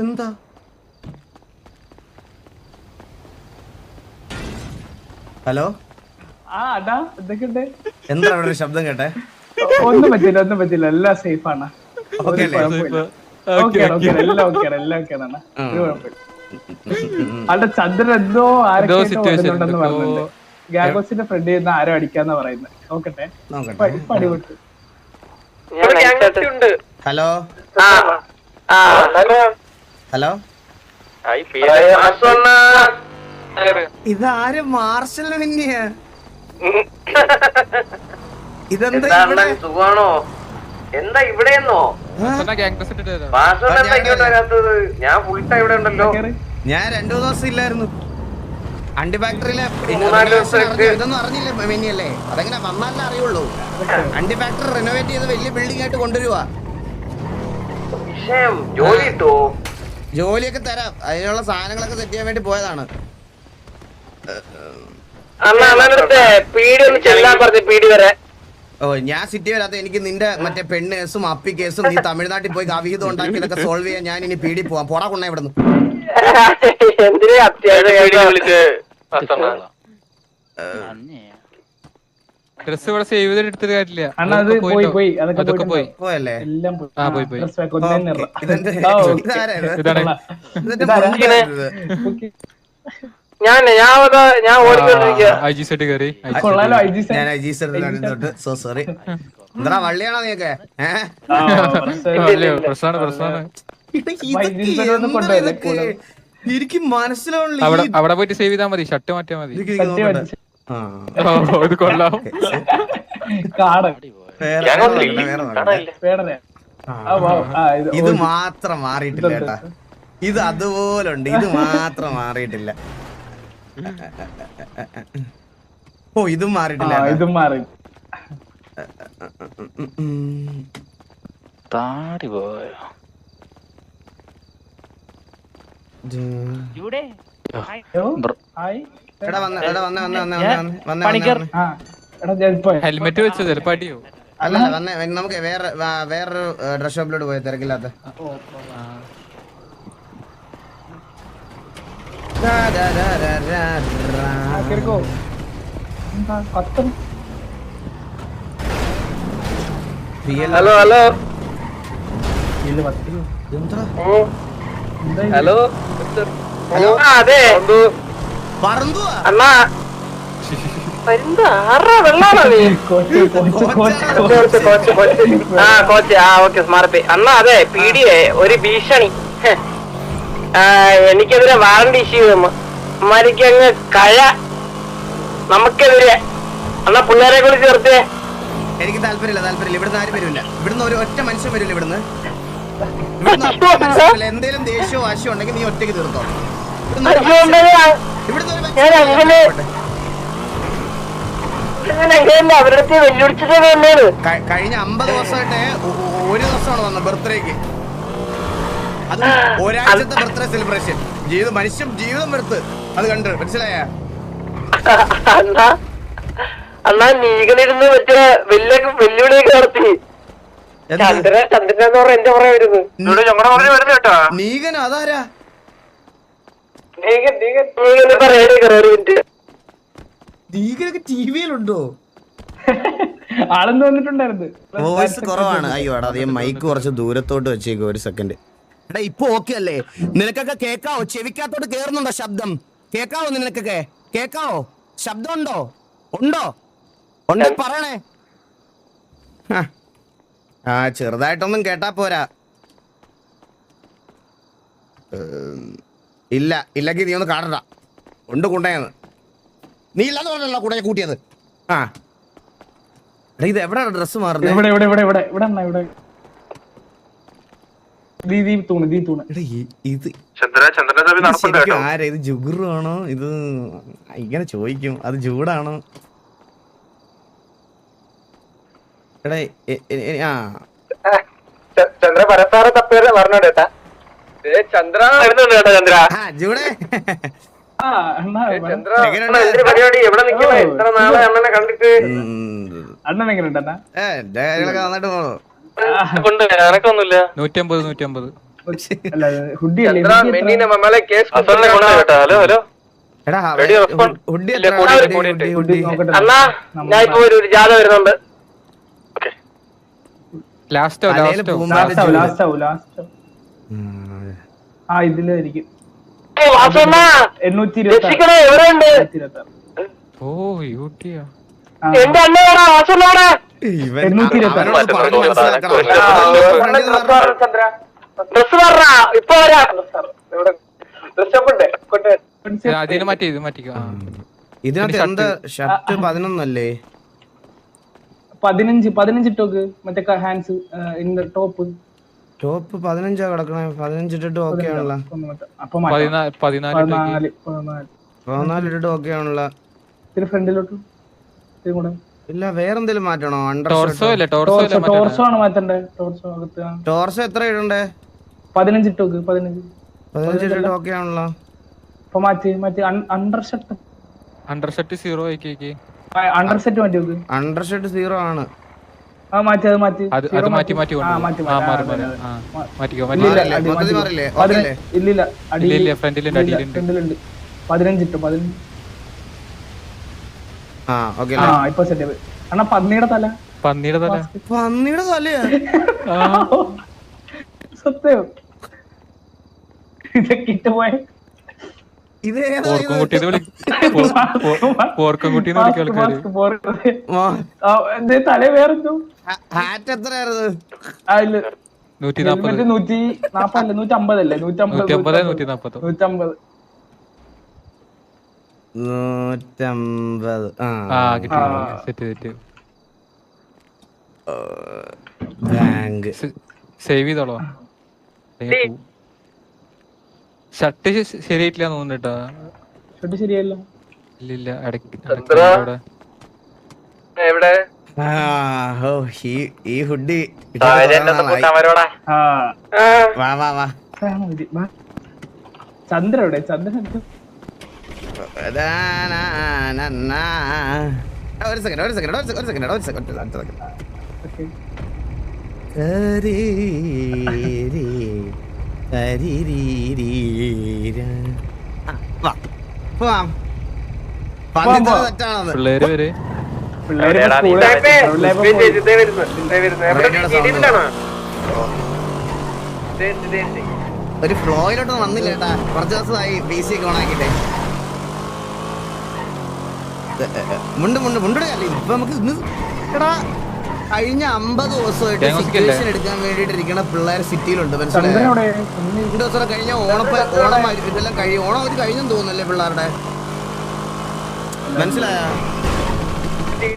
എന്താ ഹലോ എന്താ അവിടെ ഒരു ശബ്ദം കേട്ടെ? ഒന്നും പറ്റില്ല എല്ലാം സേഫ് ആണ്. അവിടെ ചന്ദ്രൻ എന്തോ ആരൊക്കെയായിട്ട് വരുന്നുണ്ടെന്ന് പറഞ്ഞിട്ടുണ്ട്. ഗാഗോസിന്റെ ഫ്രണ്ട് ചെയ്യുന്ന ആരോ അടിക്കാന്ന് പറയുന്നത്. നോക്കട്ടെ ഇപ്പൊ അടിപൊട്ട്. ഹലോ ഹലോ ഇതാര് മാർഷലിന് പിന്നെയാ? ഇതെന്താ സുഖാണോ? എന്താ ഇവിടെയെന്നോ? ഞാൻ ഫുൾ ടൈം ഇവിടെ ഉണ്ടല്ലോ. ഞാൻ 2 ദിവസം ഇല്ലായിരുന്നു അണ്ടി ഫാക്ടറിയിലെ. ഇതൊന്നും അറിഞ്ഞില്ല മിനിയല്ലേ? അതെങ്ങനെ വന്നാലേ അറിയുള്ളൂ. അണ്ടി ഫാക്ടറി റിനോവേറ്റ് ചെയ്ത് വലിയ ബിൽഡിംഗ് ആയിട്ട് കൊണ്ടുവരുവാ. ജോലിയൊക്കെ തരാം. അതിനുള്ള സാധനങ്ങളൊക്കെ സെറ്റ് ചെയ്യാൻ വേണ്ടി പോയതാണ്. ഓ ഞാൻ സിറ്റി വരാത്ത എനിക്ക് നിന്റെ മറ്റേ പെണ്ണ് കേസും അപ്പി കേസും നീ തമിഴ്നാട്ടിൽ പോയി അവിഹിതം ഉണ്ടാക്കിയതൊക്കെ സോൾവ് ചെയ്യാൻ ഞാൻ ഇനി പീടി പോവാം. പോടാ കൊണ്ണ ഇവിടുന്ന്. ഡ്രസ് ഇവിടെ സേവ് ചെയ്ത് എടുത്തിട്ട് കാര്യമില്ല. പോയല്ലേ? ഞാൻ സോ സോറി. എന്താ വള്ളിയാണോ നീയൊക്കെ? എനിക്ക് മനസ്സിലാവുന്നില്ല. അവിടെ പോയിട്ട് സേവ് ചെയ്താൽ മതി. ഷർട്ട് മാറ്റിയാൽ മതി. ഇത് കൊള്ളാം. ഇത് മാത്രം മാറിയിട്ടില്ല കേട്ടാ. ഇത് അതുപോലെ ഉണ്ട്. ഇത് മാത്രം മാറിയിട്ടില്ല. ഓ ഇതും മാറിയിട്ടില്ല. ഇതും മാറി. താടി പോയോ? ഹെൽമെറ്റ് വെച്ചോ ചിലപ്പോ അടിയോ. അല്ലല്ല വന്നേ. നമുക്ക് വേറൊരു ഡ്രസ് ഷോപ്പിലോട്ട് പോയി തിരക്കില്ലാത്ത. Hello hello hello hello. അതെ അണ്ണാ കോച്ച്. Okay smart. അണ്ണാ അതെ പീഡിയെ ഒരു ഭീഷണി. എനിക്കെതിരെ വാറണ്ടി ഇഷ്യൂ ചെയ്യുന്നു. അമ്മാരിക്ക് അങ്ങ് കഴ നമുക്കെതിരെ. അണ്ണാ പിള്ളേരെ കൂടി ചേർത്തേ. എനിക്ക് താല്പര്യമില്ല. ഇവിടുന്ന് ആരും വരില്ല. ഇവിടുന്ന് ഒരു ഒറ്റ മനുഷ്യൻ വരില്ല. ഇവിടുന്ന് എന്തേലും ദേഷ്യമോ വാശിയോ ഉണ്ടെങ്കിൽ നീ ഒറ്റയ്ക്ക് തീർത്തോ. കഴിഞ്ഞ 50 ദിവസമായിട്ട് ഒരു ദിവസമാണ് വന്നത് ബർത്ത്ഡേക്ക്. അത് ഒരാഴ്ചത്തെ ബർത്ത്ഡേ സെലിബ്രേഷൻ ചെയ്ത് മനുഷ്യൻ ജീവിതം വെറുത്ത് അത് കണ്ട് മനസ്സിലായ. അണ്ണാ നീകനിരുന്ന് മറ്റേ വെല്ലുവിളിയൊക്കെ നടത്തി. ചന്ദ്രനെന്ന് പറഞ്ഞ എന്റെ പുറകെ വരുന്നു. നീകനോ? അതാരാ? നീകനൊക്കെ ടിവിയിലുണ്ടോ? ആളെന്ന് വന്നിട്ടുണ്ടായിരുന്നു. വോയിസ് കുറവാണ്. അയ്യോ എടാ അധികം മൈക്ക് കുറച്ച് ദൂരത്തോട്ട് വെച്ചേക്കും. ഒരു സെക്കൻഡ്. എടാ ഇപ്പൊ ഓക്കെ അല്ലേ? നിനക്കൊക്കെ കേക്കാവോ? ചെവിക്കകത്തോട്ട് കേറുന്നുണ്ടോ ശബ്ദം? കേക്കാവോ? നിനക്കൊക്കെ കേക്കാവോ? ശബ്ദം ഉണ്ടോ? ഉണ്ടോ പറയണേ. ചെറുതായിട്ടൊന്നും കേട്ടാ പോരാ. ഇല്ലെങ്കിൽ നീ ഒന്ന് കാണണ്ട. ഉണ്ട് കുണ്ടയെന്ന്. നീ ഇല്ലാന്ന് പറഞ്ഞല്ലോ കുടയെ കൂട്ടിയത്. ഇത് എവിടെയാണ് ഡ്രസ് മാറുന്നത്? ആരാ ഇത്? ജുഗുറു ആണോ ഇത്? ഇങ്ങനെ ചോദിക്കും. അത് ജൂഡാണോ? എടേ ചന്ദ്ര പരസ്പരം തപ്പേരെ പറഞ്ഞോടേട്ടാ. ചന്ദ്ര ചന്ദ്ര ജൂഡേ പരിപാടി എവിടെ നിൽക്കണേ? എത്ര നാളെ അണ്ണനെ കണ്ടിട്ട്. അണ്ണൻ എങ്ങനെ കാര്യങ്ങളൊക്കെ നന്നായിട്ട് പോണു. എനക്കൊന്നുമില്ല 150 അല്ല ഹുഡി അല്ലേ ഹലോ ഹലോ എടാ ഹുഡി ഹുഡി അണ്ണാ ഞാൻ ഇപ്പൊ ഒരു ജാഥ വരുന്നുണ്ട്. ലാസ്റ്റോ ലാസ്റ്റ് ആ ഇതിലായിരിക്കും വാസണ്ണ 826 എവിടെയുണ്ട്? ഓ യൂട്ടിയാ എന്റെ അണ്ണ വാസണ്ണ ഡ്രസ് പറഞ്ഞ ഇപ്പൊ വരാം. അതിന് മാറ്റി ഇത് മാറ്റിക്കോ ഇതിനകത്ത് എന്താ ഷർട്ട് 11 അല്ലേ? 15 ഇട്ടോക്ക് മറ്റേ ഹാൻഡ്സ് ടോപ്പ് 15 കിടക്കണേ. 15 ഇട്ടിട്ട് ഓക്കെ ആണല്ലോ. അപ്പൊ 14 14 ഇട്ടിട്ട് ഓക്കെ ആണല്ലോ. ഫ്രണ്ടിലോട്ട് കൂടെ ഇല്ല വേറെന്തേലും മാറ്റണോ? ടോർസോ ടോർസോ ആണ് മാറ്റണ്ടേ? ടോർസോ അകത്ത് ടോർസോ എത്ര ഇടണ്ടേ? 15 ഇട്ടോക്ക് 15 ഇട്ടിട്ട് ഓക്കെ ആണല്ലോ. അപ്പൊ മാറ്റി അണ്ടർ ഷർട്ട് 0 ആയിക്കേ അണ്ടർ സെറ്റ് മാറ്റി നോക്ക്. അണ്ടർ ഷർട്ട് 0 ആണ്. അത് മാറ്റി അത് മാറ്റി ഇല്ലില്ല ഇല്ല ഫ്രണ്ടിലുണ്ട് അടിയിലുണ്ട് ഫ്രണ്ടിലുണ്ട് 15 ഇട്ടു 15 ഇപ്പൊ സെറ്റ് അണ്ണാ പന്നിയുടെ തല സത്യം ഇതൊക്കെ ഇട്ട് പോയ തല വേറെന്തോ ഹാറ്റ് എത്രയായിരുന്നു? 140 150 അല്ലേ 150 ബാങ്ക് സേവ് ചെയ്തോളോ. ഷർട്ട് ശരിയായിട്ടില്ല തോന്നുന്നുട്ടോ. ഷർട്ട് ശരിയല്ല ഇല്ല എവിടെ ഈ ഹുഡി ചന്ദ്ര എവിടെ? ചന്ദ്രൻ ഒരു സെക്കൻഡ് തെറ്റാണത്. പിള്ളേര് വരെ ഒരു ഫ്ലോയിലോട്ട് വന്നില്ല ചേട്ടാ. കുറച്ച് ദിവസമായി PC ഒക്കെ ഓണാക്കിട്ടെ. മുണ്ടിടുകയല്ലേ ഇപ്പൊ നമുക്ക് ഇന്ന് എടാ കഴിഞ്ഞ 50 ദിവസമായിട്ട് സിറ്റുവേഷൻ എടുക്കാൻ വേണ്ടിട്ട് ഇരിക്കണ പിള്ളേർ സിറ്റിയിലുണ്ട്. മനസ്സിലായോ? 2 ദിവസം കഴിഞ്ഞ ഓണം ഇതെല്ലാം കഴിയും. ഓണം അവർ കഴിഞ്ഞെന്ന് തോന്നുന്നല്ലേ പിള്ളേരുടെ? മനസ്സിലായോ?